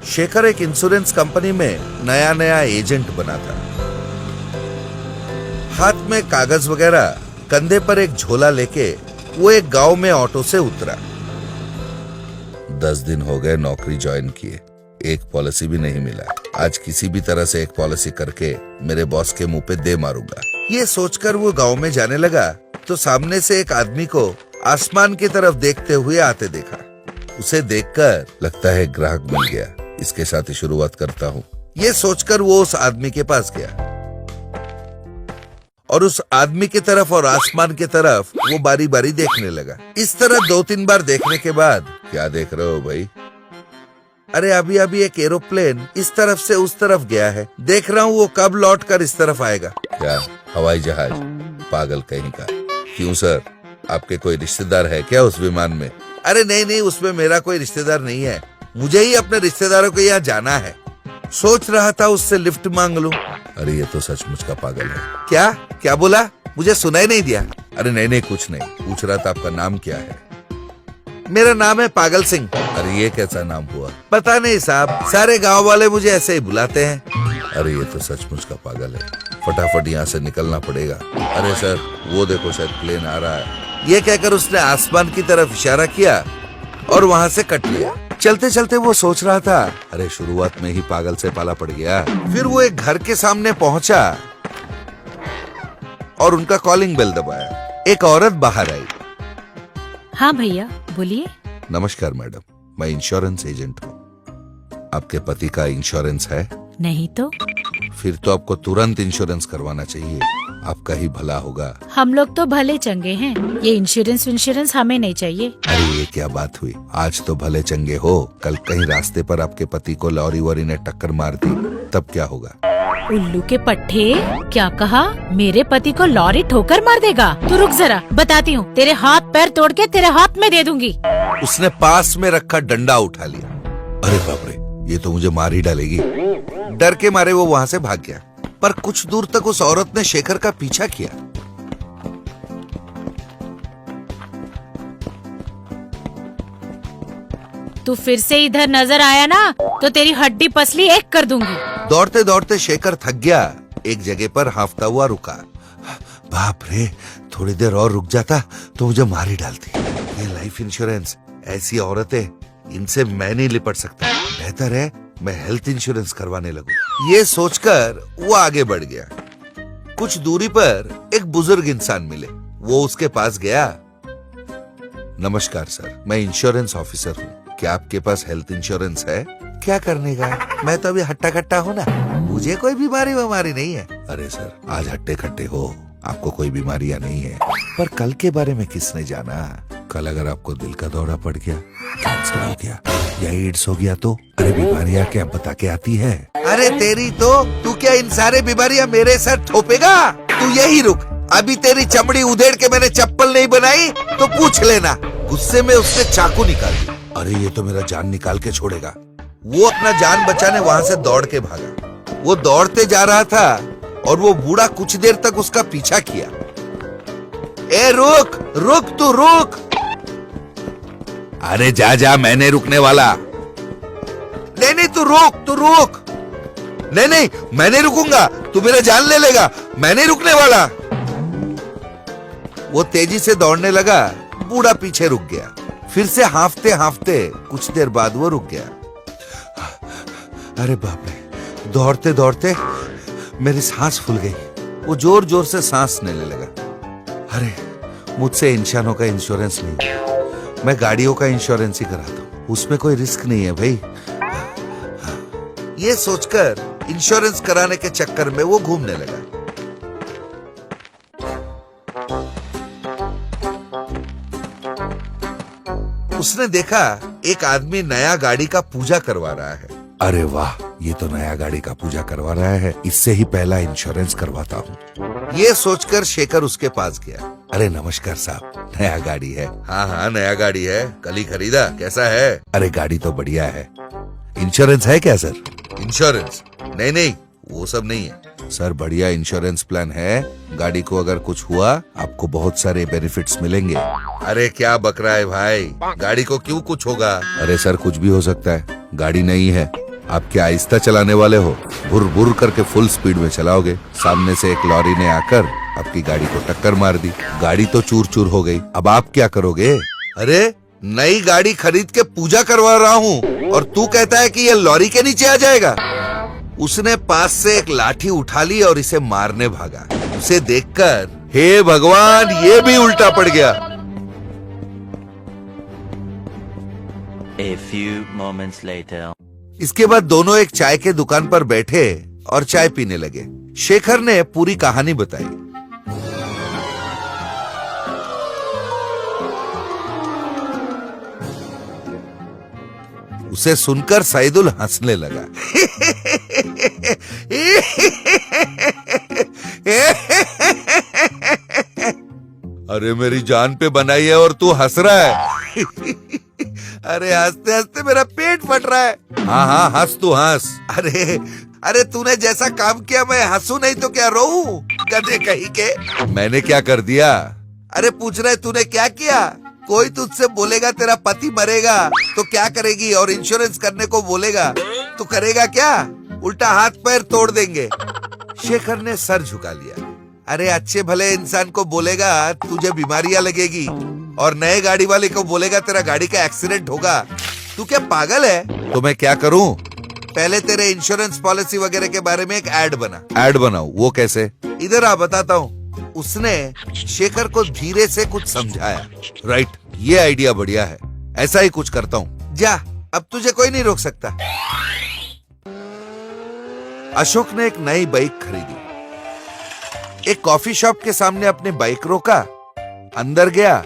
शेखर एक insurance company में नया नया एजेंट बना था। हाथ में कागज वगैरह, कंधे पर एक झोला लेके वो एक गांव में ऑटो से उतरा। 10 दिन हो गए नौकरी ज्वाइन किए, एक पॉलिसी भी नहीं मिला। आज किसी भी तरह से एक पॉलिसी करके मेरे बॉस के मुंह पे दे मारूंगा। ये सोचकर वो गांव में जाने लगा तो सामने से एक आदमी को आसमान की तरफ देखते हुए आते देखा। उसे देखकर लगता है ग्राहक मिल गया, इसके साथ ही शुरुआत करता हूँ। ये सोचकर वो उस आदमी के पास गया और उस आदमी की तरफ और आसमान की तरफ वो बारी बारी देखने लगा। इस तरह 2-3 बार देखने के बाद, क्या देख रहे हो भाई? अरे अभी अभी एक एरोप्लेन इस तरफ से उस तरफ गया है, देख रहा हूँ वो कब लौट कर इस तरफ आएगा। क्या हवाई जहाज? पागल कहीं का। क्यों सर, आपके कोई रिश्तेदार है क्या उस विमान में? अरे नहीं नहीं, उसमें मेरा कोई रिश्तेदार नहीं है, मुझे ही अपने रिश्तेदारों के यहाँ जाना है। सोच रहा था उससे लिफ्ट मांग लूं। अरे ये तो सचमुच का पागल है। क्या क्या बोला? मुझे सुनाई नहीं दिया। अरे नहीं नहीं, कुछ नहीं, पूछ रहा था आपका नाम क्या है? मेरा नाम है पागल सिंह। अरे ये कैसा नाम हुआ? पता नहीं साहब, सारे गांव वाले मुझे ऐसे ही बुलाते हैं। अरे ये तो सचमुच का पागल है, फटाफट यहाँ से निकलना पड़ेगा। अरे सर वो देखो शायद प्लेन आ रहा है। ये कहकर उसने आसमान की तरफ इशारा किया और वहाँ से कट लिया। चलते चलते वो सोच रहा था, अरे शुरुआत में ही पागल से पाला पड़ गया। फिर वो एक घर के सामने पहुंचा और उनका कॉलिंग बेल दबाया। एक औरत बाहर आई। हाँ भैया बोलिए। नमस्कार मैडम, मैं इंश्योरेंस एजेंट हूँ। आपके पति का इंश्योरेंस है? नहीं तो? फिर तो आपको तुरंत इंश्योरेंस करवाना चाहिए, आपका ही भला होगा। हम लोग तो भले चंगे हैं, ये इंश्योरेंस हमें नहीं चाहिए। अरे ये क्या बात हुई? आज तो भले चंगे हो, कल कहीं रास्ते पर आपके पति को लॉरी वॉरी ने टक्कर मार दी, तब क्या होगा? उल्लू के पट्टे, क्या कहा? मेरे पति को लॉरी ठोकर मार देगा? तू रुक जरा, बताती हूँ। तेरे हाथ पैर तोड़ के तेरे हाथ में दे दूंगी। उसने पास में रखा डंडा उठा लिया। अरे बाप रे, ये तो मुझे मार ही डालेगी। डर के मारे वो वहाँ से भाग गया, पर कुछ दूर तक उस औरत ने शेखर का पीछा किया। तू फिर से इधर नजर आया ना तो तेरी हड्डी पसली एक कर दूंगी। दौड़ते दौड़ते शेखर थक गया, एक जगह पर हांफता हुआ रुका। बाप रे, थोड़ी देर और रुक जाता तो मुझे मार ही डालती। ये लाइफ इंश्योरेंस, ऐसी औरतें, इनसे मैं नहीं लिपट सकता। बेहतर है मैं हेल्थ इंश्योरेंस करवाने लगूं। ये सोचकर वो आगे बढ़ गया। कुछ दूरी पर एक बुजुर्ग इंसान मिले। वो उसके पास गया। नमस्कार सर, मैं इंश्योरेंस ऑफिसर हूँ, क्या आपके पास हेल्थ इंश्योरेंस है? क्या करने का, मैं तो अभी हट्टा कट्टा हूँ ना, मुझे कोई बीमारी नहीं है। अरे सर, आज हट्टे खट्टे हो, आपको कोई बीमारियां नहीं है, पर कल के बारे में किसने जाना? कल अगर आपको दिल का दौरा पड़ गया, कैंसर हो गया या एड्स हो गया तो? अरे बीमारियां क्या बता के आती है? अरे तेरी तो, तू क्या इन सारे बीमारियां मेरे सर थोपेगा? तू यही रुक, अभी तेरी चमड़ी उधेड़ के मैंने चप्पल नहीं बनाई तो पूछ लेना। गुस्से में उसने चाकू निकाल दिया। अरे ये तो मेरा जान निकाल के छोड़ेगा। वो अपना जान बचाने वहाँ से दौड़ के भागा। वो दौड़ते जा रहा था और वो बूढ़ा कुछ देर तक उसका पीछा किया। ए रुक रुक, तू रुक। अरे जा जा, मैंने रुकने वाला। नहीं नहीं, तू रुक, तू रुक। नहीं नहीं, मैं नहीं रुकूंगा, तू मेरा जान ले लेगा, मैं नहीं रुकने वाला। वो तेजी से दौड़ने लगा, बूढ़ा पीछे रुक गया। फिर से हांफते हांफते कुछ देर बाद वो रुक गया। अरे बाप रे, दौड़ते दौड़ते मेरी सांस फूल गई। वो जोर जोर से सांस लेने लगा। अरे मुझसे इंसानों का इंश्योरेंस नहीं, मैं गाड़ियों का इंश्योरेंस ही कराता हूँ, उसमें कोई रिस्क नहीं है भाई। ये सोचकर इंश्योरेंस कराने के चक्कर में वो घूमने लगा। उसने देखा एक आदमी नया गाड़ी का पूजा करवा रहा है। अरे वाह, ये तो नया गाड़ी का पूजा करवा रहा है, इससे ही पहला इंश्योरेंस करवाता हूँ। ये सोचकर शेखर उसके पास गया। अरे नमस्कार साहब, नया गाड़ी है? हाँ हाँ नया गाड़ी है, कल ही खरीदा, कैसा है? अरे गाड़ी तो बढ़िया है। इंश्योरेंस है क्या सर? इंश्योरेंस? नहीं नहीं, वो सब नहीं है सर, बढ़िया इंश्योरेंस प्लान है। गाड़ी को अगर कुछ हुआ आपको बहुत सारे बेनिफिट्स मिलेंगे। अरे क्या बक रहा है भाई, गाड़ी को क्यों कुछ होगा? अरे सर कुछ भी हो सकता है, गाड़ी नहीं है, आप क्या आहिस्ता चलाने वाले हो? बुर बुर करके फुल स्पीड में चलाओगे, सामने से एक लॉरी ने आकर आपकी गाड़ी को टक्कर मार दी, गाड़ी तो चूर चूर हो गई। अब आप क्या करोगे? अरे नई गाड़ी खरीद के पूजा करवा रहा हूँ और तू कहता है कि ये लॉरी के नीचे आ जाएगा। उसने पास से एक लाठी उठा ली और इसे मारने भागा। उसे देखकर हे भगवान, ये भी उल्टा पड़ गया। A few moments later. इसके बाद दोनों एक चाय के दुकान पर बैठे और चाय पीने लगे। शेखर ने पूरी कहानी बताई। उसे सुनकर सईदुल हंसने लगा। अरे मेरी जान पे बनाई है और तू हंस रहा है। अरे हंसते हंसते मेरा पेट फट रहा है। हाँ हाँ हंस, तू हंस। अरे तूने जैसा काम किया मैं हंसू नहीं तो क्या रोऊं? गधे कहीं के। मैंने क्या कर दिया? अरे पूछ रहे तूने क्या किया? कोई तुझसे बोलेगा तेरा पति मरेगा तो क्या करेगी और इंश्योरेंस करने को बोलेगा तो करेगा क्या? उल्टा हाथ पैर तोड़ देंगे। शेखर ने सर झुका लिया। अरे अच्छे भले इंसान को बोलेगा तुझे बीमारियां लगेगी और नए गाड़ी वाले को बोलेगा तेरा गाड़ी का एक्सीडेंट होगा। तू क्या पागल है? तो मैं क्या करूं? पहले तेरे इंश्योरेंस पॉलिसी वगैरह के बारे में एक ऐड बनाओ। वो कैसे? इधर आ बताता हूँ। उसने शेखर को धीरे से कुछ समझाया। राइट, ये आइडिया बढ़िया है, ऐसा ही कुछ करता हूँ। जा, अब तुझे कोई नहीं रोक सकता। अशोक ने एक नई बाइक खरीदी। एक कॉफी शॉप के सामने अपने बाइक रोका, अंदर गया,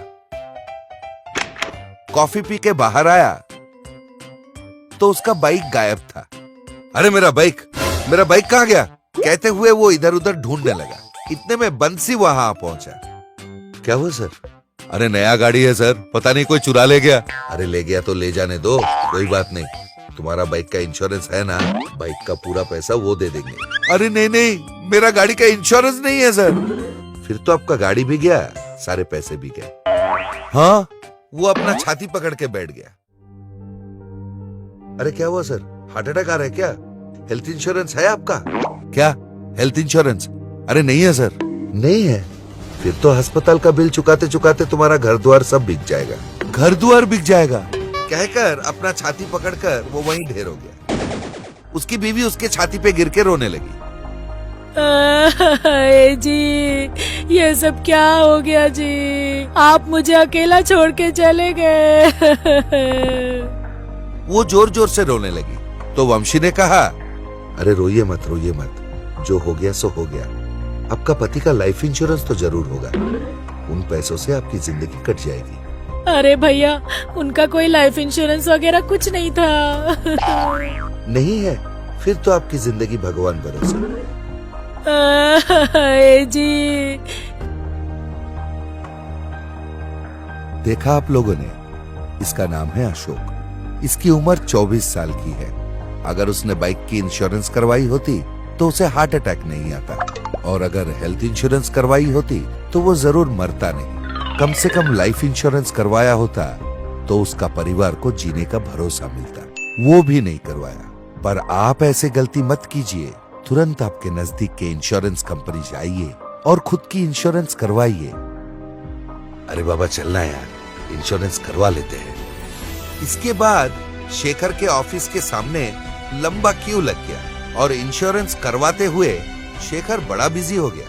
कॉफी पी के बाहर आया तो उसका बाइक गायब था। अरे मेरा बाइक कहाँ गया? कहते हुए वो इधर उधर ढूंढने लगा। इतने में बंसी वहां पहुंचा। क्या हुआ सर? अरे नया गाड़ी है सर, पता नहीं कोई चुरा ले गया। अरे ले गया तो ले जाने दो, कोई बात नहीं। तुम्हारा बाइक का इंश्योरेंस है ना? बाइक का पूरा पैसा वो दे देंगे। अरे नहीं, मेरा गाड़ी का इंश्योरेंस नहीं है सर। फिर तो आपका गाड़ी भी गया, सारे पैसे भी गए। हाँ, वो अपना छाती पकड़ के बैठ गया। अरे क्या हुआ सर? हार्ट अटैक आ रहा है क्या? हेल्थ इंश्योरेंस है आपका? क्या हेल्थ इंश्योरेंस? अरे नहीं है सर। नहीं है? फिर तो अस्पताल का बिल चुकाते चुकाते तुम्हारा घर द्वार सब बिक जाएगा। घर द्वार बिक जाएगा कहकर अपना छाती पकड़कर वो वहीं ढेर हो गया। उसकी बीवी उसके छाती पे गिर के रोने लगी। जी, ये सब क्या हो गया जी? आप मुझे अकेला छोड़ के चले गए। वो जोर जोर से रोने लगी तो वंशी ने कहा, अरे रोइए मत, जो हो गया सो हो गया। आपका पति का लाइफ इंश्योरेंस तो जरूर होगा, उन पैसों से आपकी जिंदगी कट जाएगी। अरे भैया, उनका कोई लाइफ इंश्योरेंस वगैरह कुछ नहीं था। नहीं है? फिर तो आपकी जिंदगी भगवान भरोसे। जी, देखा आप लोगों ने, इसका नाम है अशोक। इसकी उम्र 24 साल की है। अगर उसने बाइक की इंश्योरेंस करवाई होती तो उसे हार्ट अटैक नहीं आता, और अगर हेल्थ इंश्योरेंस करवाई होती तो वो जरूर मरता नहीं। कम से कम लाइफ इंश्योरेंस करवाया होता तो उसका परिवार को जीने का भरोसा मिलता। वो भी नहीं करवाया। पर आप ऐसे गलती मत कीजिए। तुरंत आपके नजदीक के इंश्योरेंस कंपनी जाइए और खुद की इंश्योरेंस करवाइए। अरे बाबा चलना यार, इंश्योरेंस करवा लेते हैं। इसके बाद शेखर के ऑफिस के सामने लंबा क्यू लग गया और इंश्योरेंस करवाते हुए शेखर बड़ा बिजी हो गया।